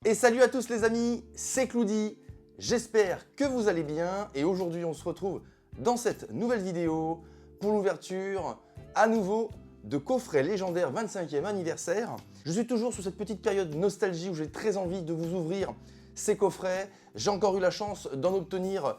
Et salut à tous les amis, c'est Cloudy, j'espère que vous allez bien et aujourd'hui on se retrouve dans cette nouvelle vidéo pour l'ouverture à nouveau de coffrets légendaires 25e anniversaire. Je suis toujours sur cette petite période nostalgie où j'ai très envie de vous ouvrir ces coffrets. J'ai encore eu la chance d'en obtenir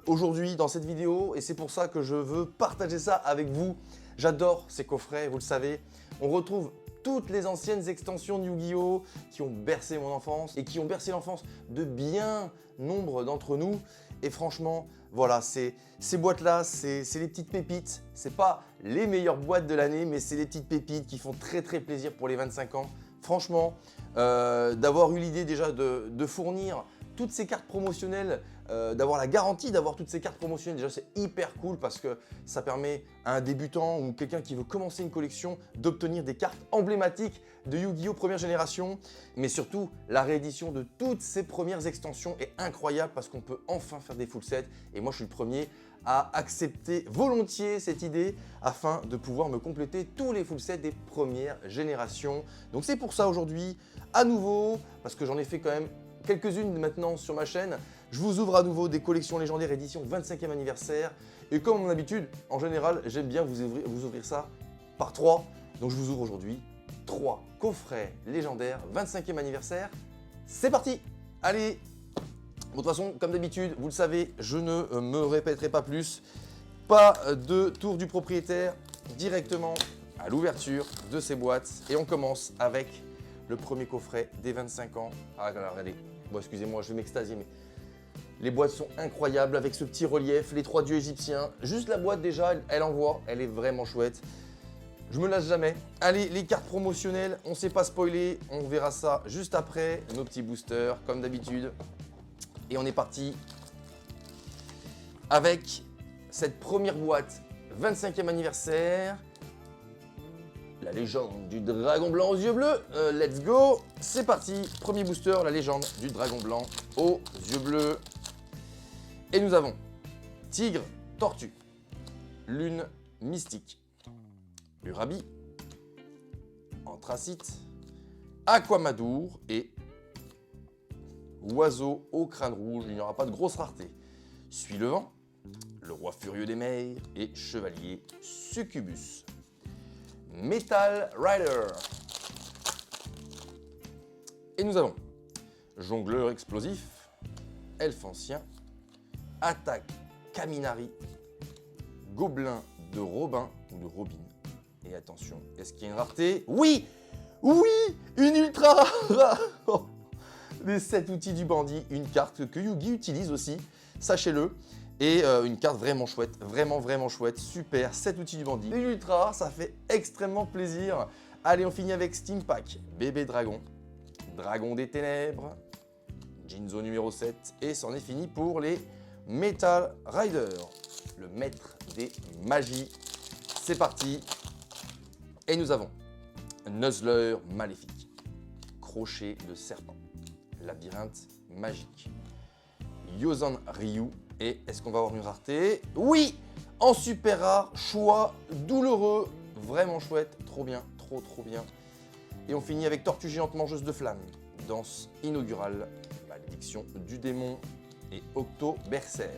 aujourd'hui dans cette vidéo et c'est pour ça que je veux partager ça avec vous. J'adore ces coffrets, vous le savez. On retrouve toutes les anciennes extensions de Yu-Gi-Oh! Qui ont bercé mon enfance et qui ont bercé l'enfance de bien nombre d'entre nous. Et franchement, voilà, ces boîtes-là, c'est les petites pépites. C'est pas les meilleures boîtes de l'année, mais c'est les petites pépites qui font très plaisir pour les 25 ans. Franchement, d'avoir eu l'idée déjà de fournir toutes ces cartes promotionnelles, d'avoir la garantie d'avoir toutes ces cartes promotionnelles, déjà c'est hyper cool parce que ça permet à un débutant ou quelqu'un qui veut commencer une collection d'obtenir des cartes emblématiques de Yu-Gi-Oh! Première génération. Mais surtout, la réédition de toutes ces premières extensions est incroyable parce qu'on peut enfin faire des full sets. Et moi je suis le premier à accepter volontiers cette idée afin de pouvoir me compléter tous les full sets des premières générations. Donc c'est pour ça aujourd'hui, à nouveau, parce que j'en ai fait quand même quelques-unes maintenant sur ma chaîne, je vous ouvre à nouveau des collections légendaires édition 25e anniversaire. Et comme à mon habitude, en général, j'aime bien vous ouvrir ça par 3. Donc je vous ouvre aujourd'hui 3 coffrets légendaires 25e anniversaire. C'est parti! Allez! Bon, de toute façon, comme d'habitude, vous le savez, je ne me répéterai pas plus. Pas de tour du propriétaire, directement à l'ouverture de ces boîtes. Et on commence avec le premier coffret des 25 ans. Ah, alors, regardez. Bon, excusez-moi, je vais m'extasier, mais les boîtes sont incroyables avec ce petit relief, les 3 dieux égyptiens. Juste la boîte déjà, elle envoie, elle est vraiment chouette. Je me lasse jamais. Allez, les cartes promotionnelles, on ne s'est pas spoilé, on verra ça juste après. Nos petits boosters, comme d'habitude. Et on est parti avec cette première boîte 25e anniversaire. La légende du dragon blanc aux yeux bleus, let's go. C'est parti, premier booster, la légende du dragon blanc aux yeux bleus. Et nous avons Tigre, Tortue, Lune Mystique, Urabi, Anthracite, Aquamadour et Oiseau au crâne rouge. Il n'y aura pas de grosse rareté. Suis le vent, le roi furieux des mers et Chevalier Succubus. Metal Rider. Et nous avons Jongleur explosif, Elfe ancien, Attaque Kaminari, Gobelin de Robin ou de Robin. Et attention, est-ce qu'il y a une rareté? Oui! Oui! Une ultra rare! Les 7 outils du bandit, une carte que Yugi utilise aussi, sachez-le. Et une carte vraiment chouette, vraiment chouette, super, 7 outils du bandit. Une ultra rare, ça fait extrêmement plaisir. Allez, on finit avec Steam Pack, Bébé Dragon, Dragon des Ténèbres, Jinzo numéro 7, et c'en est fini pour les Metal Rider, le maître des magies. C'est parti. Et nous avons Nuzzler maléfique, Crochet de serpent, Labyrinthe magique, Yozan Ryu. Et est-ce qu'on va avoir une rareté? Oui! En super rare, choix douloureux, vraiment chouette, trop bien, trop bien. Et on finit avec Tortue géante mangeuse de flammes, Danse inaugurale, Malédiction du démon et Octo Berser.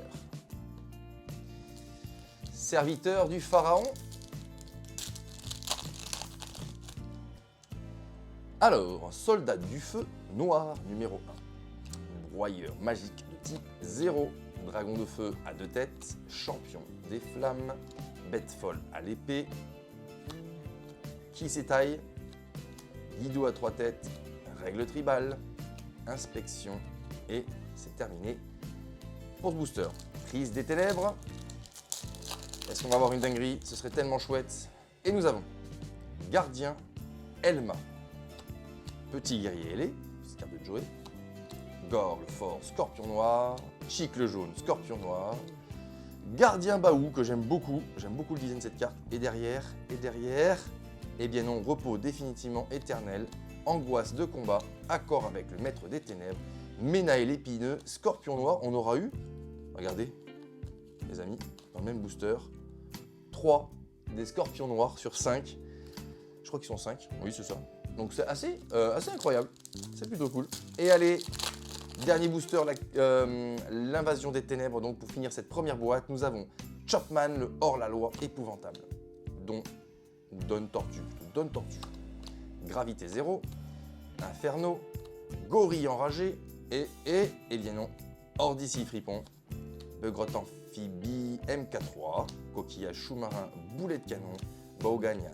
Serviteur du pharaon. Alors, Soldat du feu noir numéro 1, Broyeur magique de type 0, Dragon de feu à 2 têtes, Champion des flammes, Bête folle à l'épée, Kisetai, Guido à 3 têtes, Règle tribale, Inspection et c'est terminé pour ce booster. Prise des ténèbres. Est-ce qu'on va avoir une dinguerie? Ce serait tellement chouette. Et nous avons Gardien Elma, Petit guerrier ailé, carte de Joey, Gore le fort, Scorpion noir, Chic le jaune, Scorpion noir, Gardien Baou que j'aime beaucoup le design de cette carte, et derrière, eh bien non, repos définitivement éternel, Angoisse de combat, accord avec le maître des ténèbres, Ménae l'épineux, Scorpion noir, on aura eu, regardez les amis, dans le même booster, 3 des Scorpions noirs sur 5, je crois qu'ils sont 5, oui c'est ça. Donc c'est assez incroyable. C'est plutôt cool. Et allez, dernier booster, l'invasion des ténèbres. Donc pour finir cette première boîte, nous avons Chopman, le hors-la-loi épouvantable. Donne tortue. Gravité 0. Inferno. Gorille enragé. Et bien non, hors d'ici fripon. Begrotte amphibie MK3. Coquillage sous-marin, boulet de canon. Bauganian.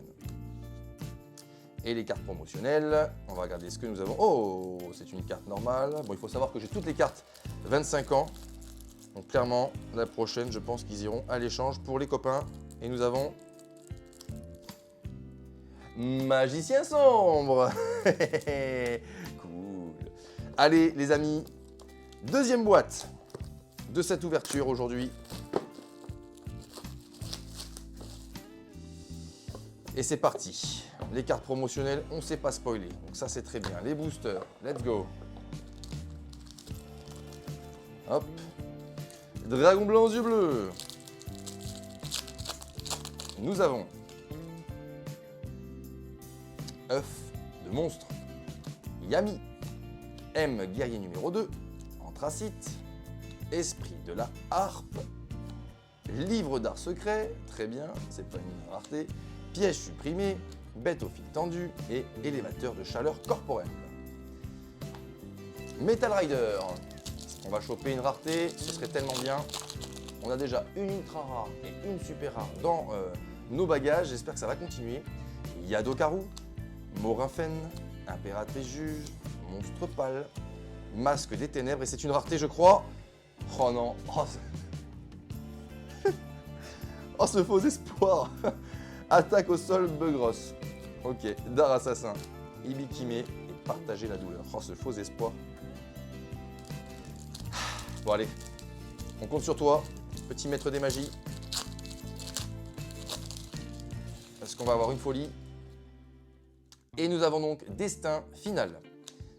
Et les cartes promotionnelles, on va regarder ce que nous avons. Oh, c'est une carte normale. Bon, il faut savoir que j'ai toutes les cartes 25 ans. Donc clairement, la prochaine, je pense qu'ils iront à l'échange pour les copains. Et nous avons Magicien sombre. Cool. Allez les amis, deuxième boîte de cette ouverture aujourd'hui. Et c'est parti. Les cartes promotionnelles, on ne sait pas spoiler. Donc ça, c'est très bien. Les boosters, let's go. Hop. Dragon blanc aux yeux bleus. Nous avons œuf de monstre. Yami. M, guerrier numéro 2. Anthracite. Esprit de la harpe. Livre d'art secret. Très bien, c'est pas une rareté. Piège supprimé, bête au fil tendu et élévateur de chaleur corporelle. Metal Rider, on va choper une rareté, ce serait tellement bien. On a déjà une ultra rare et une super rare dans nos bagages, j'espère que ça va continuer. Yadokaru, Morinfen, Impératrice Juge, Monstre Pâle, Masque des Ténèbres et c'est une rareté je crois. Oh non, oh ce faux espoir. Attaque au sol, Beugros. Ok, Dard Assassin, Ibikime et partager la douleur. Oh, ce faux espoir. Bon, allez, on compte sur toi, petit maître des magies. Parce qu'on va avoir une folie. Et nous avons donc Destin Final.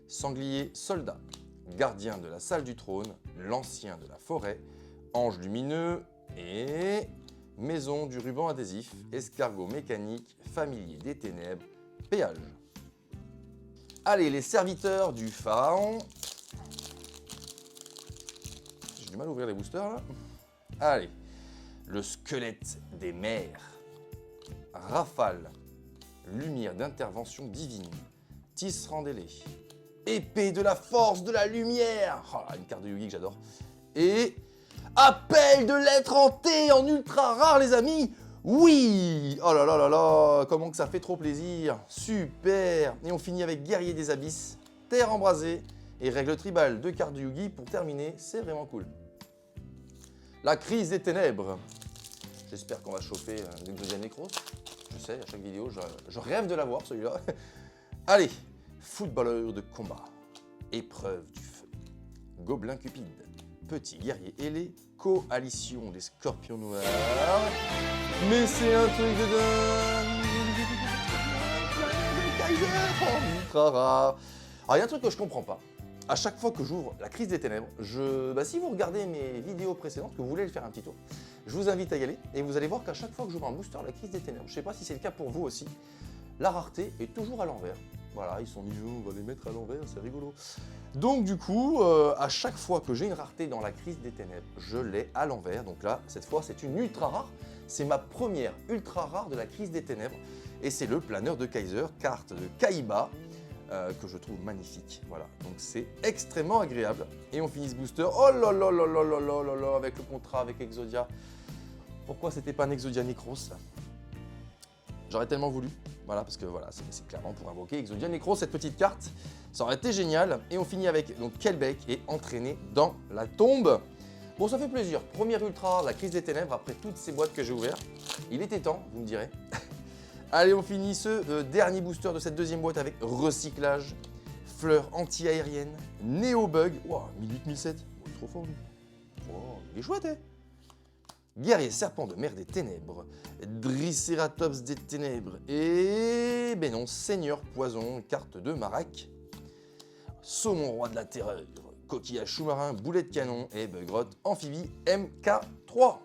Sanglier Soldat, Gardien de la salle du trône, L'Ancien de la forêt, Ange lumineux et... Maison du ruban adhésif, escargot mécanique, familier des ténèbres, péage. Allez, les serviteurs du pharaon. J'ai du mal à ouvrir les boosters là. Allez, le squelette des mers, rafale, lumière d'intervention divine, Tisrandélé, épée de la force de la lumière. Oh, une carte de Yu-Gi que j'adore. Et... appel de lettres en T en ultra rare les amis. Oui. Oh là là là là. Comment que ça fait trop plaisir. Super. Et on finit avec Guerrier des Abysses, Terre embrasée et règle tribale de cartes de Yu-Gi pour terminer. C'est vraiment cool. La crise des ténèbres. J'espère qu'on va chauffer l'Exodia Necros. Je sais, à chaque vidéo, je rêve de l'avoir celui-là. Allez. Footballeur de combat. Épreuve du feu. Gobelin Cupide. Petit guerrier ailé, coalition des scorpions noirs. Mais c'est un truc de dingue. Ultra rare. Alors il y a un truc que je comprends pas. À chaque fois que j'ouvre la crise des ténèbres, si vous regardez mes vidéos précédentes, que vous voulez le faire un petit tour, je vous invite à y aller et vous allez voir qu'à chaque fois que j'ouvre un booster, la crise des ténèbres, je ne sais pas si c'est le cas pour vous aussi, la rareté est toujours à l'envers. Voilà, ils sont dit, on va les mettre à l'envers, c'est rigolo. Donc du coup, à chaque fois que j'ai une rareté dans la crise des ténèbres, je l'ai à l'envers. Donc là, cette fois, c'est une ultra rare. C'est ma première ultra rare de la crise des ténèbres. Et c'est le planeur de Kaiser, carte de Kaiba, que je trouve magnifique. Voilà, donc c'est extrêmement agréable. Et on finit ce booster. Oh là là là là là là là là, avec le contrat avec Exodia. Pourquoi c'était pas un Exodia Necros là? J'aurais tellement voulu. Voilà, parce que voilà, c'est clairement pour invoquer Exodia Necros, cette petite carte. Ça aurait été génial. Et on finit avec donc Kelbeck et entraîné dans la tombe. Bon, ça fait plaisir. Première ultra, la crise des ténèbres, après toutes ces boîtes que j'ai ouvertes. Il était temps, vous me direz. Allez, on finit ce dernier booster de cette deuxième boîte avec recyclage, fleur anti-aérienne, néo-bug. Wow, 1008-1007. Oh, trop fort, lui. Oh, il est chouette, hein. Guerrier serpent de mer des ténèbres, Triceratops des ténèbres et... ben non, Seigneur poison, carte de Marac, Saumon roi de la terreur, coquillage sous-marin, boulet de canon et Begrotte amphibie MK3.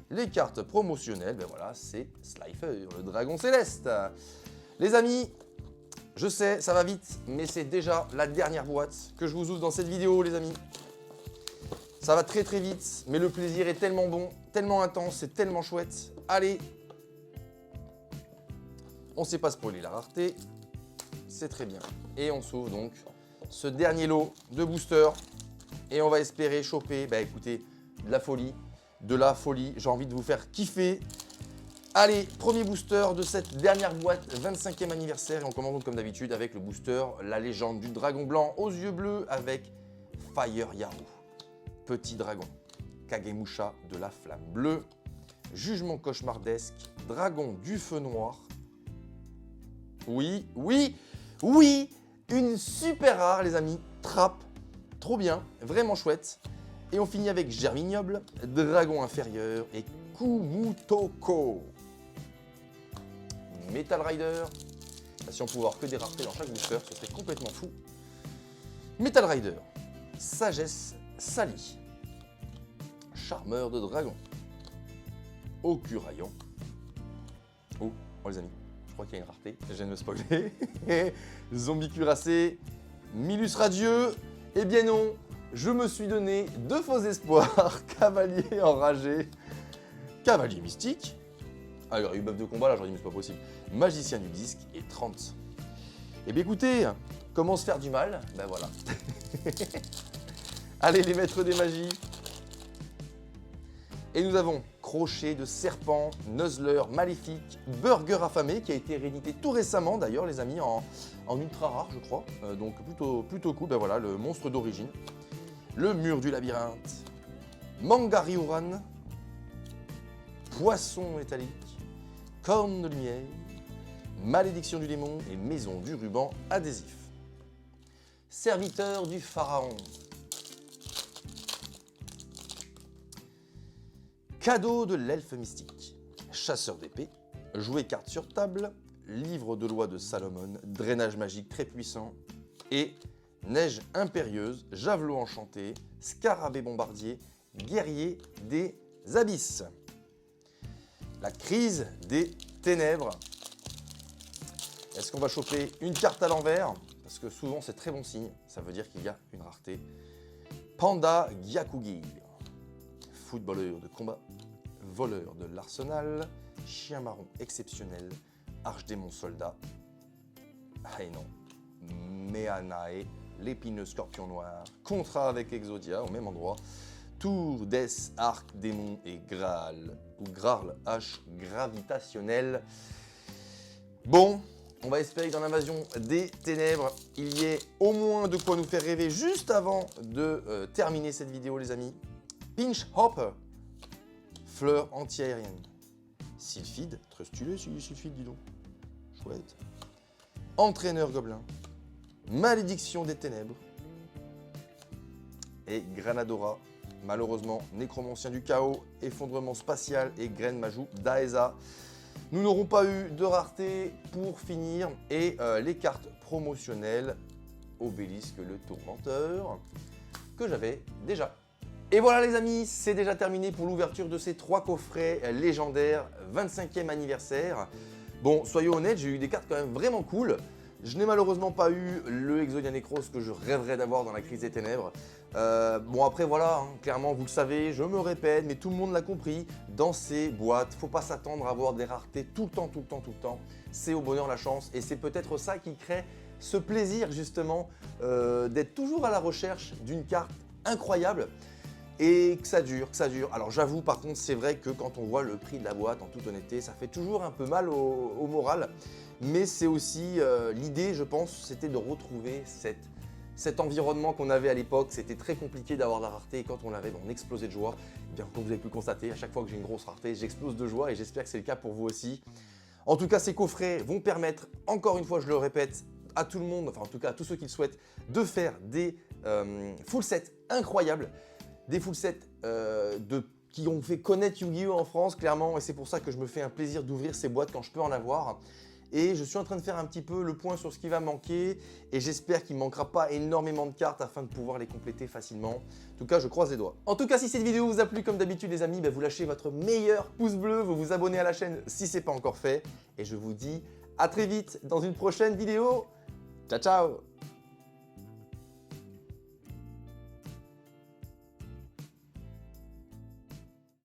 Les cartes promotionnelles, ben voilà, c'est Slifer, le dragon céleste. Les amis, Je sais, ça va vite, mais c'est déjà la dernière boîte que je vous ouvre dans cette vidéo, les amis. Ça va très très vite, mais le plaisir est tellement bon, tellement intense, c'est tellement chouette. Allez, on ne s'est pas spoilé la rareté, c'est très bien. Et on s'ouvre donc ce dernier lot de boosters et on va espérer choper, bah écoutez, de la folie, j'ai envie de vous faire kiffer. Allez, premier booster de cette dernière boîte, 25e anniversaire. Et on commence donc comme d'habitude avec le booster, la légende du dragon blanc aux yeux bleus avec Fire Yaru. Petit dragon, Kagemusha de la flamme bleue, jugement cauchemardesque, dragon du feu noir. Oui, oui, oui, une super rare les amis, trappe, trop bien, vraiment chouette. Et on finit avec Germignoble, dragon inférieur et Kumutoko. Metal Rider, si on pouvait avoir que des raretés dans chaque booster, ce serait complètement fou. Metal Rider, Sagesse Sali, Charmeur de dragon, Okurayon. Oh les amis, je crois qu'il y a une rareté, je viens de me spoiler. Zombie cuirassé, Milus radieux, eh bien non, je me suis donné de faux espoirs. Cavalier enragé, Cavalier mystique. Alors, il y a eu buff de combat, là, j'aurais dit, mais c'est pas possible. Magicien du disque et 30. Eh bien, écoutez, comment se faire du mal? Ben voilà. Allez, les maîtres des magies. Et nous avons Crochet de serpent, Nuzzler maléfique, Burger affamé, qui a été réédité tout récemment, d'ailleurs, les amis, en ultra rare, je crois. Donc, plutôt cool. Ben voilà, le monstre d'origine. Le mur du labyrinthe, Mangariuran, Poisson métallique, Corne de lumière, Malédiction du démon et Maison du ruban adhésif. Serviteur du pharaon. Cadeau de l'elfe mystique. Chasseur d'épée, jouer carte sur table, livre de loi de Salomon, drainage magique très puissant et neige impérieuse, javelot enchanté, scarabée bombardier, guerrier des abysses. La crise des ténèbres. Est-ce qu'on va choper une carte à l'envers? Parce que souvent c'est très bon signe, ça veut dire qu'il y a une rareté. Panda Gyakugir, footballeur de combat, voleur de l'arsenal, chien marron exceptionnel, archdémon soldat, ah et non, Meanae, l'épineux scorpion noir, contrat avec Exodia au même endroit, Tour, Death, Arc, Démon et Graal, ou Graal H gravitationnel. Bon, on va espérer que dans l'invasion des ténèbres, il y ait au moins de quoi nous faire rêver juste avant de terminer cette vidéo, les amis. Pinch Hopper, fleur anti-aérienne. Sylphide, très stylé Sylphide, dis donc. Chouette. Entraîneur gobelin. Malédiction des ténèbres. Et Granadora. Malheureusement, Nécromancien du chaos, effondrement spatial et graine majou d'Aesa. Nous n'aurons pas eu de rareté pour finir. Et les cartes promotionnelles, Obélisque le tourmenteur, que j'avais déjà. Et voilà les amis, c'est déjà terminé pour l'ouverture de ces 3 coffrets légendaires 25e anniversaire. Bon, soyons honnêtes, j'ai eu des cartes quand même vraiment cool. Je n'ai malheureusement pas eu le Exodia Necros que je rêverais d'avoir dans la crise des ténèbres. Bon après voilà, hein, clairement vous le savez, je me répète, mais tout le monde l'a compris, dans ces boîtes, faut pas s'attendre à avoir des raretés tout le temps. C'est au bonheur la chance et c'est peut-être ça qui crée ce plaisir justement d'être toujours à la recherche d'une carte incroyable. Et que ça dure. Alors j'avoue par contre c'est vrai que quand on voit le prix de la boîte en toute honnêteté, ça fait toujours un peu mal au moral. Mais c'est aussi l'idée je pense, c'était de retrouver cet environnement qu'on avait à l'époque. C'était très compliqué d'avoir de la rareté et quand on l'avait, on explosait de joie. Et bien comme vous avez pu le constater, à chaque fois que j'ai une grosse rareté, j'explose de joie et j'espère que c'est le cas pour vous aussi. En tout cas ces coffrets vont permettre, encore une fois je le répète, à tout le monde, enfin en tout cas à tous ceux qui le souhaitent, de faire des full sets incroyables. Des full sets qui ont fait connaître Yu-Gi-Oh en France, clairement, et c'est pour ça que je me fais un plaisir d'ouvrir ces boîtes quand je peux en avoir. Et je suis en train de faire un petit peu le point sur ce qui va manquer, et j'espère qu'il ne manquera pas énormément de cartes afin de pouvoir les compléter facilement. En tout cas, je croise les doigts. En tout cas, si cette vidéo vous a plu, comme d'habitude les amis, vous lâchez votre meilleur pouce bleu, vous vous abonnez à la chaîne si ce n'est pas encore fait, et je vous dis à très vite dans une prochaine vidéo. Ciao ciao.